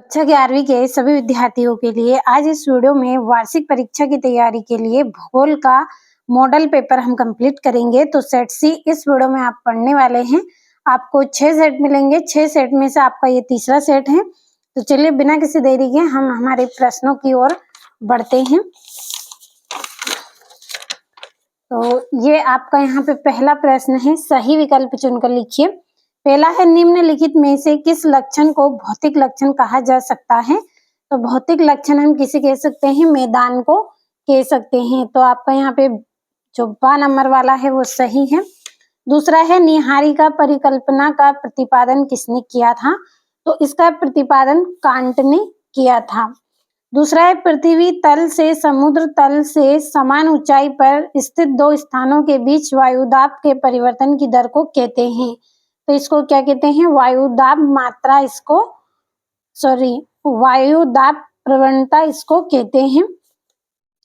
कक्षा 11वीं के सभी विद्यार्थियों के लिए आज इस वीडियो में वार्षिक परीक्षा की तैयारी के लिए भूगोल का मॉडल पेपर हम कंप्लीट करेंगे। तो सेट सी इस वीडियो में आप पढ़ने वाले हैं। आपको 6 सेट मिलेंगे। 6 सेट में से आपका ये तीसरा सेट है। तो चलिए बिना किसी देरी के हम हमारे प्रश्नों की ओर बढ़ते हैं। तो ये आपका यहाँ पे पहला प्रश्न है, सही विकल्प चुनकर लिखिए। पहला है, निम्नलिखित में से किस लक्षण को भौतिक लक्षण कहा जा सकता है? तो भौतिक लक्षण हम किसे कह सकते हैं? मैदान को कह सकते हैं। तो आपका यहाँ पे जो 12 नंबर वाला है वो सही है। दूसरा है, निहारिका परिकल्पना का प्रतिपादन किसने किया था? तो इसका प्रतिपादन कांट ने किया था। दूसरा है, पृथ्वी तल से समुद्र तल से समान ऊंचाई पर स्थित दो स्थानों के बीच वायुदाब के परिवर्तन की दर को कहते हैं। तो इसको क्या कहते हैं? वायुदाब मात्रा, इसको वायुदाब प्रवणता इसको कहते हैं।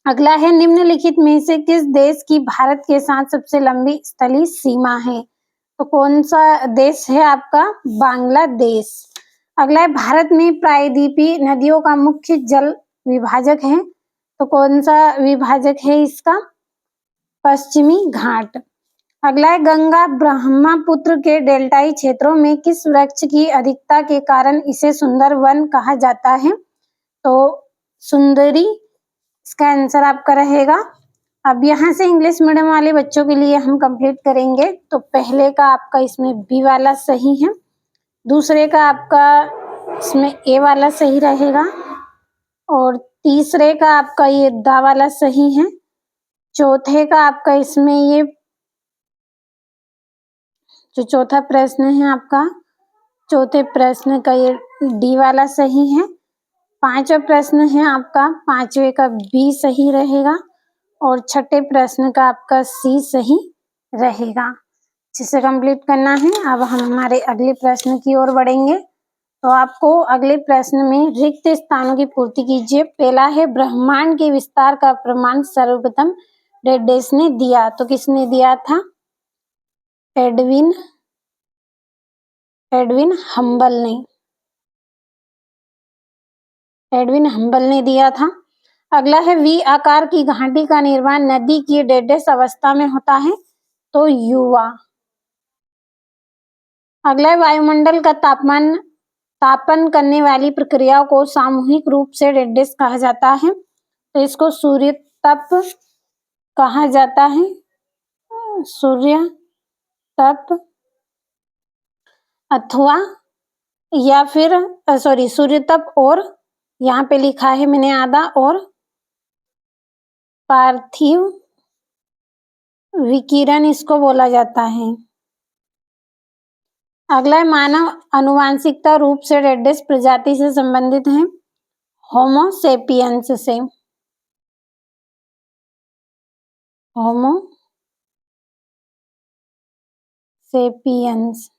अगला है, निम्नलिखित में से किस देश की भारत के साथ सबसे लंबी स्थलीय सीमा है? तो कौन सा देश है आपका? बांग्लादेश। अगला है, भारत में प्रायद्वीपीय नदियों का मुख्य जल विभाजक है। तो कौन सा विभाजक है इसका? पश्चिमी घाट। अगला है, गंगा ब्रह्मपुत्र के डेल्टाई क्षेत्रों में किस वृक्ष की अधिकता के कारण इसे सुंदर वन कहा जाता है? तो सुंदरी इसका आंसर आपका रहेगा। अब यहाँ से इंग्लिश मीडियम वाले बच्चों के लिए हम कंप्लीट करेंगे। तो पहले का आपका इसमें बी वाला सही है, दूसरे का आपका इसमें ए वाला सही रहेगा, और तीसरे का आपका ये दा वाला सही है। चौथे का आपका इसमें ये जो चौथा प्रश्न है आपका, चौथे प्रश्न का ये डी वाला सही है। पांचवा प्रश्न है आपका, पांचवे का बी सही रहेगा, और छठे प्रश्न का आपका सी सही रहेगा। जिसे कंप्लीट करना है। अब हम हमारे अगले प्रश्न की ओर बढ़ेंगे। तो आपको अगले प्रश्न में रिक्त स्थानों की पूर्ति कीजिए। पहला है, ब्रह्मांड के विस्तार का प्रमाण सर्वप्रथम डेडेस ने दिया। तो किसने दिया था? एडविन हम्बल ने दिया था। अगला है, वी आकार की घाटी का निर्माण नदी की डेडेस अवस्था में होता है। तो युवा। अगला है, वायुमंडल का तापन करने वाली प्रक्रिया को सामूहिक रूप से डेडेस कहा जाता है। तो इसको सूर्य तप कहा जाता है। सूर्य तप अथवा या फिर सूर्य तप, और यहाँ पे लिखा है मैंने आधा, और पार्थिव विकिरण इसको बोला जाता है। अगला है, मानव आनुवांशिकता रूप से डेडेस प्रजाति से संबंधित है। होमो सेपियंस से। होमो सेपियंस।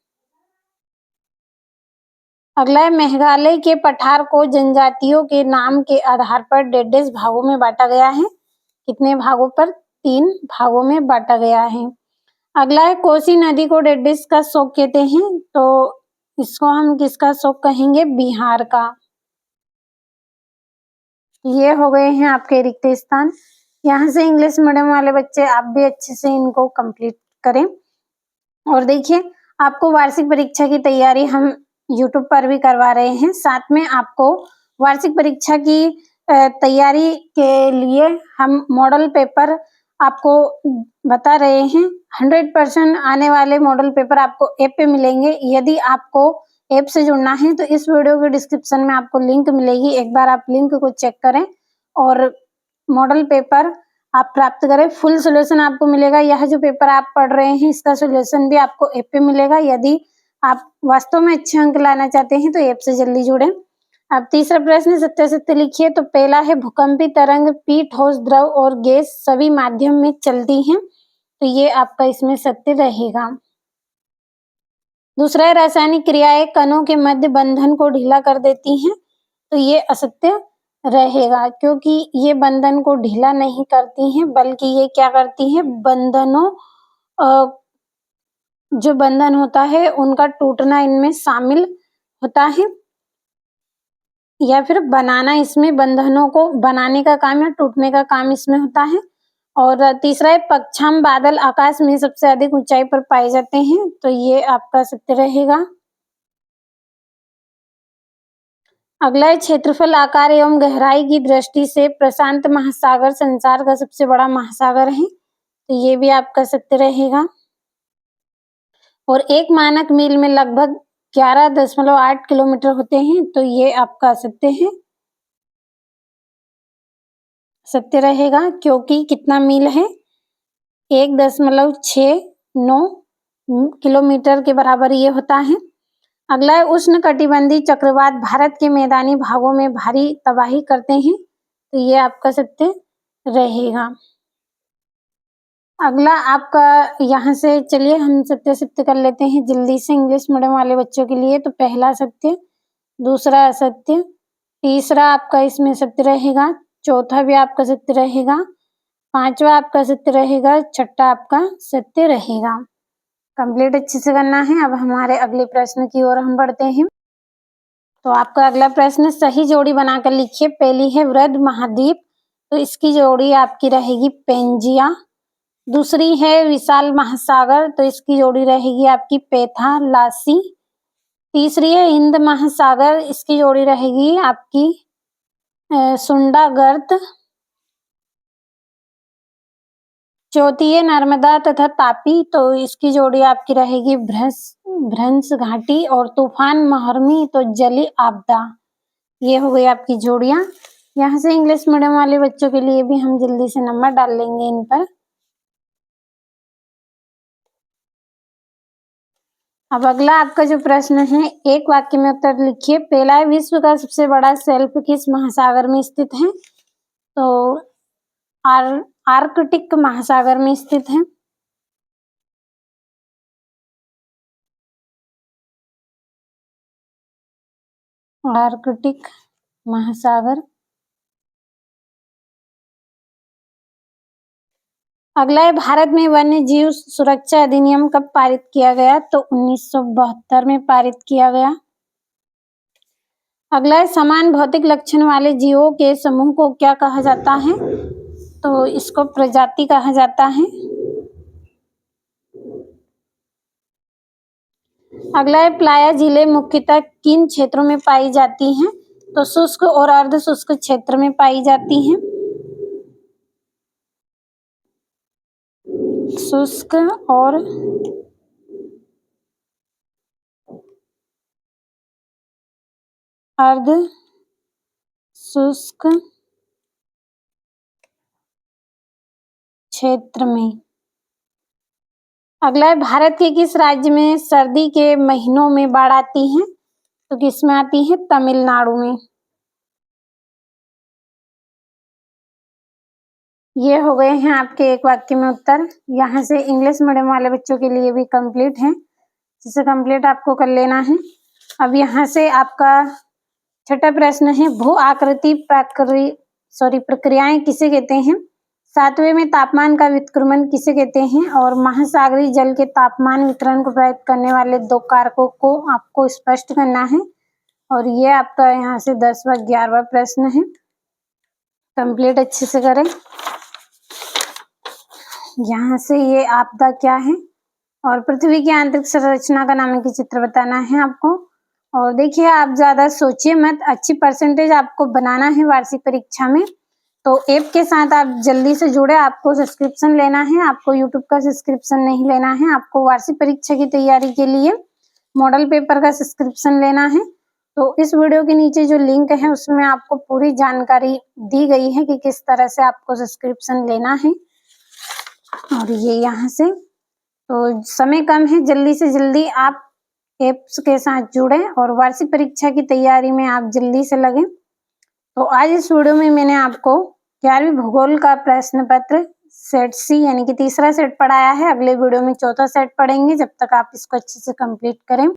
अगला है, मेघालय के पठार को जनजातियों के नाम के आधार पर डेडेस भागों में बांटा गया है। कितने भागों पर? 3 भागों में बांटा गया है। अगला है, कोसी नदी को डेडेस का शोक कहते हैं। तो इसको हम किसका शोक कहेंगे? बिहार का। ये हो गए हैं आपके रिक्त स्थान। यहाँ से इंग्लिश मीडियम वाले बच्चे आप भी अच्छे से इनको कंप्लीट करें। और देखिए, आपको वार्षिक परीक्षा की तैयारी हम YouTube पर भी करवा रहे हैं। साथ में आपको वार्षिक परीक्षा की तैयारी के लिए हम मॉडल पेपर आपको बता रहे हैं। 100% आने वाले मॉडल पेपर आपको ऐप पे मिलेंगे। यदि आपको ऐप से जुड़ना है तो इस वीडियो के डिस्क्रिप्शन में आपको लिंक मिलेगी। एक बार आप लिंक को चेक करें और मॉडल पेपर आप प्राप्त करें। फुल सोल्यूशन आपको मिलेगा। यह जो पेपर आप पढ़ रहे हैं इसका सोल्यूशन भी आपको ऐप पे मिलेगा। यदि आप वास्तव में अच्छे अंक लाना चाहते हैं तो ऐप से जल्दी जुड़ें। अब तीसरा प्रश्न सत्य सत्य लिखिए। तो पहला है, भूकंपी तरंग पी, ठोस, द्रव और गैस सभी माध्यम में चलती हैं। तो ये आपका इसमें सत्य रहेगा। दूसरा है, रासायनिक क्रियाएं कणों के मध्य बंधन को ढीला कर देती हैं। तो ये असत्य रहेगा, क्योंकि ये बंधन को ढीला नहीं करती हैं, बल्कि ये क्या करती हैं? बंधनों जो बंधन होता है उनका टूटना इनमें शामिल होता है। या फिर बनाना, इसमें बंधनों को बनाने का काम या टूटने का काम इसमें होता है। और तीसरा है पक्षाम बादल आकाश में सबसे अधिक ऊंचाई पर पाए जाते हैं, तो ये आपका सत्य रहेगा। अगला है क्षेत्रफल, आकार एवं गहराई की दृष्टि से प्रशांत महासागर संसार का सबसे बड़ा महासागर है, तो ये भी आपका सत्य रहेगा। और एक मानक मील में लगभग 11.8 किलोमीटर होते हैं, तो ये आपका सत्य है, सत्य रहेगा, क्योंकि कितना मील है, 1.69 किलोमीटर के बराबर ये होता है। अगला है उष्णकटिबंधीय चक्रवात भारत के मैदानी भागों में भारी तबाही करते हैं, तो ये आपका सत्य रहेगा। अगला आपका यहाँ से चलिए हम सत्य सत्य कर लेते हैं जल्दी से इंग्लिश मीडियम वाले बच्चों के लिए। तो पहला सत्य, दूसरा असत्य, तीसरा आपका इसमें सत्य रहेगा, चौथा भी आपका सत्य रहेगा, पांचवा आपका सत्य रहेगा, छठा आपका सत्य रहेगा। कंप्लीट अच्छे से करना है। अब हमारे अगले प्रश्न की ओर हम बढ़ते हैं। तो आपका अगला प्रश्न, सही जोड़ी बनाकर लिखिए। पहली है वृद्ध महाद्वीप, तो इसकी जोड़ी आपकी रहेगी पेंजिया। दूसरी है विशाल महासागर, तो इसकी जोड़ी रहेगी आपकी पैथालासी। तीसरी है हिंद महासागर, इसकी जोड़ी रहेगी आपकी सुंडागर्त। चौथी है नर्मदा तथा तापी, तो इसकी जोड़ी आपकी रहेगी भ्रंश घाटी। और तूफान महर्मी, तो जली आपदा। ये हो गई आपकी जोड़ियां। यहाँ से इंग्लिश मीडियम वाले बच्चों के लिए भी हम जल्दी से नंबर डाल लेंगे इन पर। अब अगला आपका जो प्रश्न है, एक वाक्य में उत्तर लिखिए। पहला है विश्व का सबसे बड़ा शेल्फ किस महासागर में स्थित है, तो आर्कटिक महासागर में स्थित है। आर्कटिक महासागर। अगला है भारत में वन्य जीव सुरक्षा अधिनियम कब पारित किया गया, तो 1972 में पारित किया गया। अगला है समान भौतिक लक्षण वाले जीवों के समूह को क्या कहा जाता है, तो इसको प्रजाति कहा जाता है। अगला है प्लाया झीलें मुख्यतः किन क्षेत्रों में पाई जाती हैं, तो शुष्क और अर्ध शुष्क क्षेत्र में पाई जाती हैं। शुष्क और अर्ध शुष्क क्षेत्र में। अगला है भारत के किस राज्य में सर्दी के महीनों में बाढ़ आती है, तो किसमें आती है, तमिलनाडु में। ये हो गए हैं आपके एक वाक्य में उत्तर। यहाँ से इंग्लिश मीडियम वाले बच्चों के लिए भी कंप्लीट है, जिसे कंप्लीट आपको कर लेना है। अब यहाँ से आपका छठा प्रश्न है, भू आकृति प्रक्रियाएं किसे कहते हैं। सातवें में तापमान का व्युत्क्रमण किसे कहते हैं, और महासागरीय जल के तापमान वितरण को प्रभावित करने वाले दो कारकों को आपको स्पष्ट करना है। और ये आपका यहाँ से 10वां 11वां प्रश्न है। कंप्लीट अच्छे से करें। यहाँ से ये आपदा क्या है, और पृथ्वी की आंतरिक संरचना का नाम की चित्र बताना है आपको। और देखिए आप ज्यादा सोचिए मत, अच्छी परसेंटेज आपको बनाना है वार्षिक परीक्षा में। तो ऐप के साथ आप जल्दी से जुड़े, आपको सब्सक्रिप्शन लेना है, आपको यूट्यूब का सब्सक्रिप्शन नहीं लेना है। आपको वार्षिक परीक्षा की तैयारी के लिए मॉडल पेपर का सब्सक्रिप्शन लेना है। तो इस वीडियो के नीचे जो लिंक है उसमें आपको पूरी जानकारी दी गई है कि किस तरह से आपको सब्सक्रिप्शन लेना है। और ये यहाँ से, तो समय कम है, जल्दी से जल्दी आप ऐप्स के साथ जुड़े और वार्षिक परीक्षा की तैयारी में आप जल्दी से लगे। तो आज इस वीडियो में मैंने आपको 11वीं भूगोल का प्रश्न पत्र सेट सी यानी कि तीसरा सेट पढ़ाया है। अगले वीडियो में चौथा सेट पढ़ेंगे। जब तक आप इसको अच्छे से कंप्लीट करें।